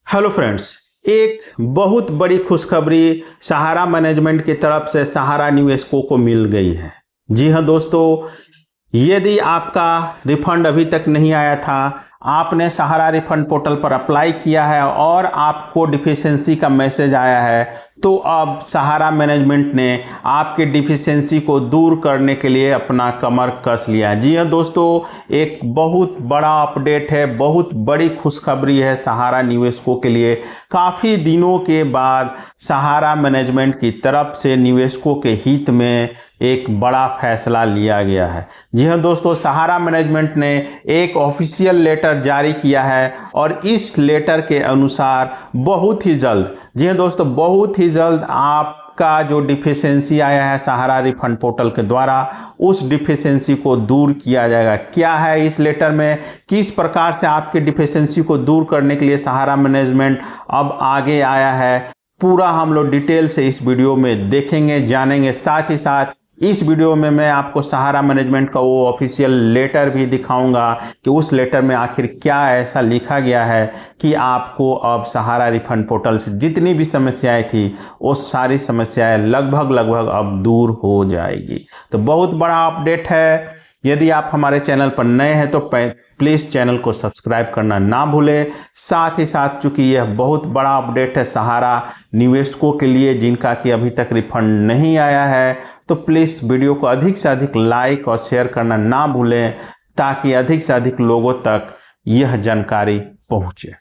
Hello friends, एक बहुत बड़ी खुशखबरी सहारा मैनेजमेंट की तरफ से सहारा निवेशकों को मिल गई है। जी हाँ दोस्तों, यदि आपका रिफंड अभी तक नहीं आया था, आपने सहारा रिफंड पोर्टल पर अप्लाई किया है और आपको डिफिशियंसी का मैसेज आया है, तो अब सहारा मैनेजमेंट ने आपके डिफिशियंसी को दूर करने के लिए अपना कमर कस लिया। जी हाँ दोस्तों, एक बहुत बड़ा अपडेट है, बहुत बड़ी खुशखबरी है सहारा निवेशकों के लिए। काफ़ी दिनों के बाद सहारा मैनेजमेंट की तरफ से निवेशकों के हित में एक बड़ा फैसला लिया गया है। जी हाँ दोस्तों, सहारा मैनेजमेंट ने एक ऑफिशियल लेटर जारी किया है और इस लेटर के अनुसार बहुत ही जल्द, जी हाँ दोस्तों, बहुत ही जल्द आपका जो डिफिशियंसी आया है सहारा रिफंड पोर्टल के द्वारा, उस डिफिशियंसी को दूर किया जाएगा। क्या है इस लेटर में, किस प्रकार से आपके डिफिशियंसी को दूर करने के लिए सहारा मैनेजमेंट अब आगे आया है, पूरा हम लोग डिटेल से इस वीडियो में देखेंगे, जानेंगे। साथ ही साथ इस वीडियो में मैं आपको सहारा मैनेजमेंट का वो ऑफिशियल लेटर भी दिखाऊंगा कि उस लेटर में आखिर क्या ऐसा लिखा गया है कि आपको अब सहारा रिफंड पोर्टल से जितनी भी समस्याएं थी वो सारी समस्याएं लगभग अब दूर हो जाएगी। तो बहुत बड़ा अपडेट है। यदि आप हमारे चैनल पर नए हैं तो प्लीज़ चैनल को सब्सक्राइब करना ना भूलें। साथ ही साथ चूंकि यह बहुत बड़ा अपडेट है सहारा निवेशकों के लिए जिनका कि अभी तक रिफंड नहीं आया है, तो प्लीज़ वीडियो को अधिक से अधिक लाइक और शेयर करना ना भूलें ताकि अधिक से अधिक लोगों तक यह जानकारी पहुंचे।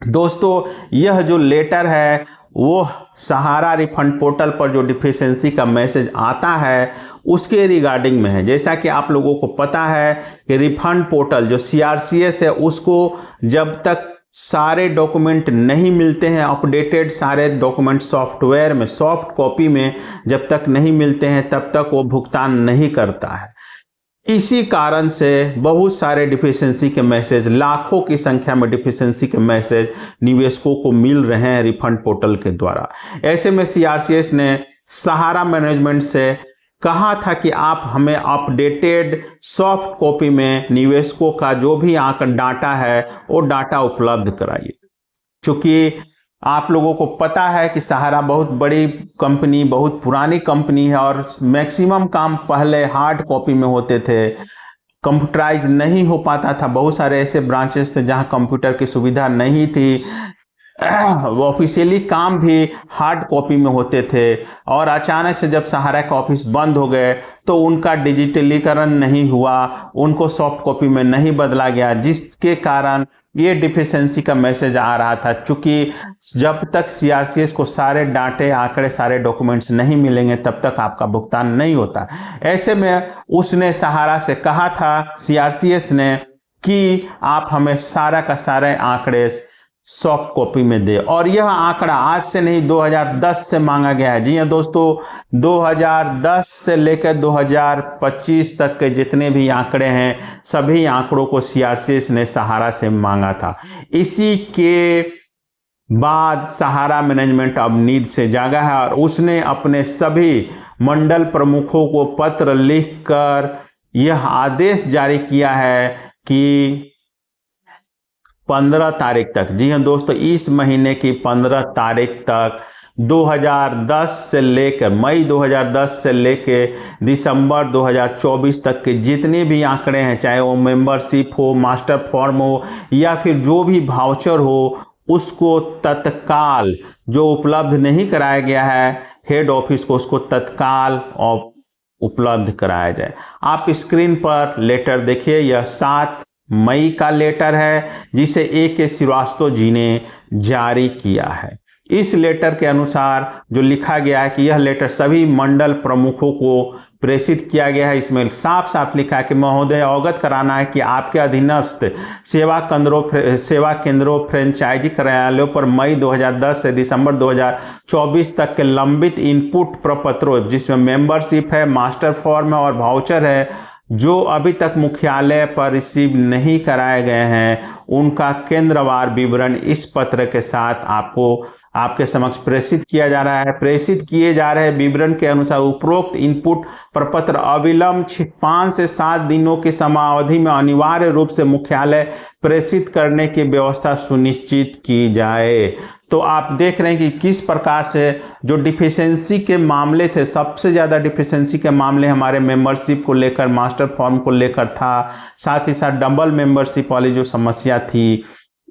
दोस्तों, यह जो लेटर है वो सहारा रिफंड पोर्टल पर जो डिफिशियंसी का मैसेज आता है उसके रिगार्डिंग में है। जैसा कि आप लोगों को पता है कि रिफंड पोर्टल जो CRCS है, उसको जब तक सारे डॉक्यूमेंट नहीं मिलते हैं, अपडेटेड सारे डॉक्यूमेंट सॉफ्टवेयर में सॉफ्ट कॉपी में जब तक नहीं मिलते हैं तब तक वो भुगतान नहीं करता है। इसी कारण से बहुत सारे डिफिशियंसी के मैसेज, लाखों की संख्या में डिफिशियंसी के मैसेज निवेशकों को मिल रहे हैं रिफंड पोर्टल के द्वारा। ऐसे में CRCS ने सहारा मैनेजमेंट से कहा था कि आप हमें अपडेटेड सॉफ्ट कॉपी में निवेशकों का जो भी डाटा है वो डाटा उपलब्ध कराइए। चूंकि आप लोगों को पता है कि सहारा बहुत बड़ी कंपनी, बहुत पुरानी कंपनी है और मैक्सिमम काम पहले हार्ड कॉपी में होते थे, कंप्यूटराइज नहीं हो पाता था। बहुत सारे ऐसे ब्रांचेस थे जहां कंप्यूटर की सुविधा नहीं थी, ऑफिशियली काम भी हार्ड कॉपी में होते थे। और अचानक से जब सहारा का ऑफिस बंद हो गए तो उनका डिजिटलीकरण नहीं हुआ, उनको सॉफ्ट कॉपी में नहीं बदला गया, जिसके कारण ये डिफिशियंसी का मैसेज आ रहा था। चूंकि जब तक CRCS को सारे डाटे, आंकड़े, सारे डॉक्यूमेंट्स नहीं मिलेंगे तब तक आपका भुगतान नहीं होता। ऐसे में उसने सहारा से कहा था, CRCS ने, कि आप हमें सारा का सारे आंकड़े सॉफ्ट कॉपी में दे। और यह आंकड़ा आज से नहीं 2010 से मांगा गया है। जी हाँ दोस्तों, 2010 से लेकर 2025 तक के जितने भी आंकड़े हैं सभी आंकड़ों को CRCS ने सहारा से मांगा था। इसी के बाद सहारा मैनेजमेंट अब नींद से जागा है और उसने अपने सभी मंडल प्रमुखों को पत्र लिखकर यह आदेश जारी किया है कि 15 तारीख तक, जी हाँ दोस्तों, इस महीने की 15 तारीख तक 2010 से लेकर मई 2010 से लेकर दिसंबर 2024 तक के जितने भी आंकड़े हैं, चाहे वो मेंबरशिप हो, मास्टर फॉर्म हो या फिर जो भी वाउचर हो, उसको तत्काल, जो उपलब्ध नहीं कराया गया है हेड ऑफिस को, उसको तत्काल उपलब्ध कराया जाए। आप स्क्रीन पर लेटर देखिए, यह 7 मई का लेटर है जिसे AK श्रीवास्तव जी ने जारी किया है। इस लेटर के अनुसार जो लिखा गया है कि यह लेटर सभी मंडल प्रमुखों को प्रेषित किया गया है। इसमें साफ साफ लिखा है कि महोदय, अवगत कराना है कि आपके अधीनस्थ सेवा केंद्रों फ्रेंचाइजी कार्यालयों पर मई 2010 से दिसंबर 2024 तक के लंबित इनपुट प्रपत्रों, जिसमें मेंबरशिप है, मास्टर फॉर्म है और वाउचर है, जो अभी तक मुख्यालय पर रिसीव नहीं कराए गए हैं, उनका केंद्रवार विवरण इस पत्र के साथ आपको आपके समक्ष प्रेषित किया जा रहा है। प्रेषित किए जा रहे विवरण के अनुसार उपरोक्त इनपुट प्रपत्र अविलंब 5 से 7 दिनों की समयावधि में अनिवार्य रूप से मुख्यालय प्रेषित करने की व्यवस्था सुनिश्चित की जाए। तो आप देख रहे हैं कि किस प्रकार से जो डिफिशेंसी के मामले थे, सबसे ज़्यादा डिफिशेंसी के मामले हमारे मेंबरशिप को लेकर, मास्टर फॉर्म को लेकर था, साथ ही साथ डबल मेंबरशिप वाली जो समस्या थी,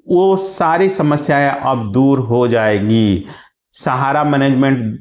वो सारी समस्याएं अब दूर हो जाएगी। सहारा मैनेजमेंट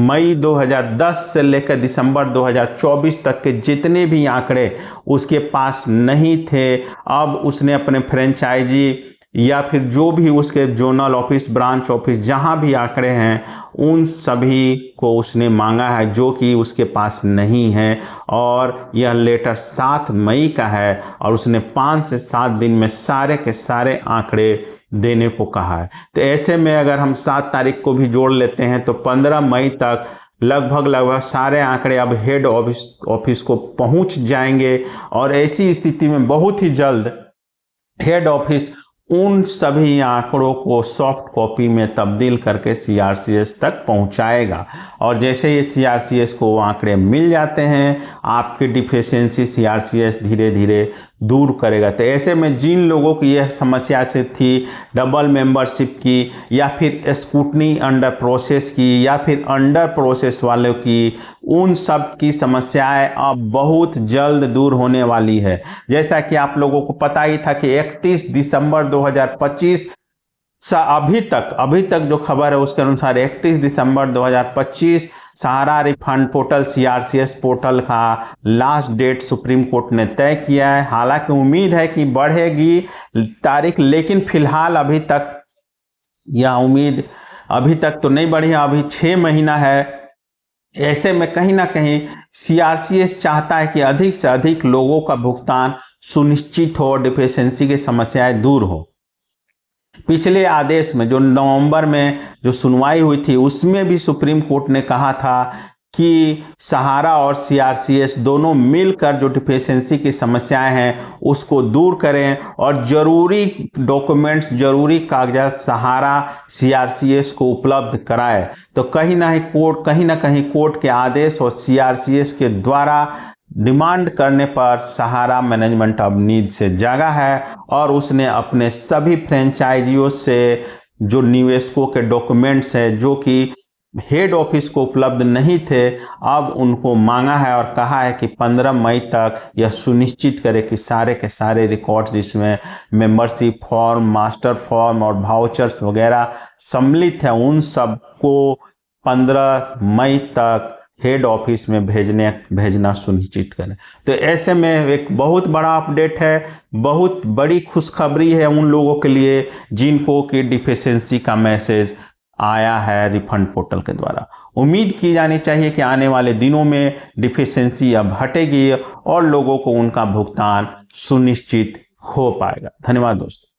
मई 2010 से लेकर दिसंबर 2024 तक के जितने भी आंकड़े उसके पास नहीं थे, अब उसने अपने फ्रेंचाइजी या फिर जो भी उसके जोनल ऑफिस, ब्रांच ऑफिस, जहां भी आंकड़े हैं उन सभी को उसने मांगा है, जो कि उसके पास नहीं है। और यह लेटर 7 मई का है और उसने 5 से 7 दिन में सारे के सारे आंकड़े देने को कहा है। तो ऐसे में अगर हम 7 तारीख को भी जोड़ लेते हैं तो 15 मई तक लगभग सारे आंकड़े अब हेड ऑफिस को पहुंच जाएंगे और ऐसी स्थिति में बहुत ही जल्द हेड ऑफिस उन सभी आंकड़ों को सॉफ्ट कॉपी में तब्दील करके सीआरसीएस तक पहुंचाएगा। और जैसे ही सीआरसीएस को वो आंकड़े मिल जाते हैं, आपकी डिफिशियंसी सीआरसीएस धीरे धीरे दूर करेगा। तो ऐसे में जिन लोगों की यह समस्या से थी, डबल मेंबरशिप की या फिर स्कूटनी अंडर प्रोसेस की या फिर अंडर प्रोसेस वालों की, उन सब की समस्याएं अब बहुत जल्द दूर होने वाली है। जैसा कि आप लोगों को पता ही था कि 31 दिसंबर 2025 अभी तक जो खबर है उसके अनुसार 31 दिसंबर 2025 सहारा रिफंड पोर्टल सीआरसीएस पोर्टल का लास्ट डेट सुप्रीम कोर्ट ने तय किया है। हालांकि उम्मीद है कि बढ़ेगी तारीख, लेकिन फिलहाल अभी तक यह उम्मीद अभी तक तो नहीं बढ़ी है। अभी 6 महीना है। ऐसे में कहीं ना कहीं सीआरसीएस चाहता है कि अधिक से अधिक लोगों का भुगतान सुनिश्चित हो, डिफिशियंसी की समस्याएं दूर हो। पिछले आदेश में जो नवंबर में जो सुनवाई हुई थी उसमें भी सुप्रीम कोर्ट ने कहा था कि सहारा और सीआरसीएस दोनों मिलकर जो डिफिशियंसी की समस्याएं हैं उसको दूर करें और जरूरी डॉक्यूमेंट्स, जरूरी कागजात सहारा सीआरसीएस को उपलब्ध कराए। तो कहीं ना कहीं कोर्ट के आदेश और सीआरसीएस के द्वारा डिमांड करने पर सहारा मैनेजमेंट अब नींद से जागा है और उसने अपने सभी फ्रेंचाइजियों से जो निवेशकों के डॉक्यूमेंट्स हैं जो कि हेड ऑफिस को उपलब्ध नहीं थे, अब उनको मांगा है और कहा है कि 15 मई तक यह सुनिश्चित करे कि सारे के सारे रिकॉर्ड्स जिसमें मेंबरशिप फॉर्म, मास्टर फॉर्म और वाउचर्स वगैरह सम्मिलित है, उन सब को 15 मई तक हेड ऑफिस में भेजना सुनिश्चित करें। तो ऐसे में एक बहुत बड़ा अपडेट है, बहुत बड़ी खुशखबरी है उन लोगों के लिए जिनको कि डिफिशियंसी का मैसेज आया है रिफंड पोर्टल के द्वारा। उम्मीद की जानी चाहिए कि आने वाले दिनों में डिफिशियंसी अब हटेगी और लोगों को उनका भुगतान सुनिश्चित हो पाएगा। धन्यवाद दोस्तों।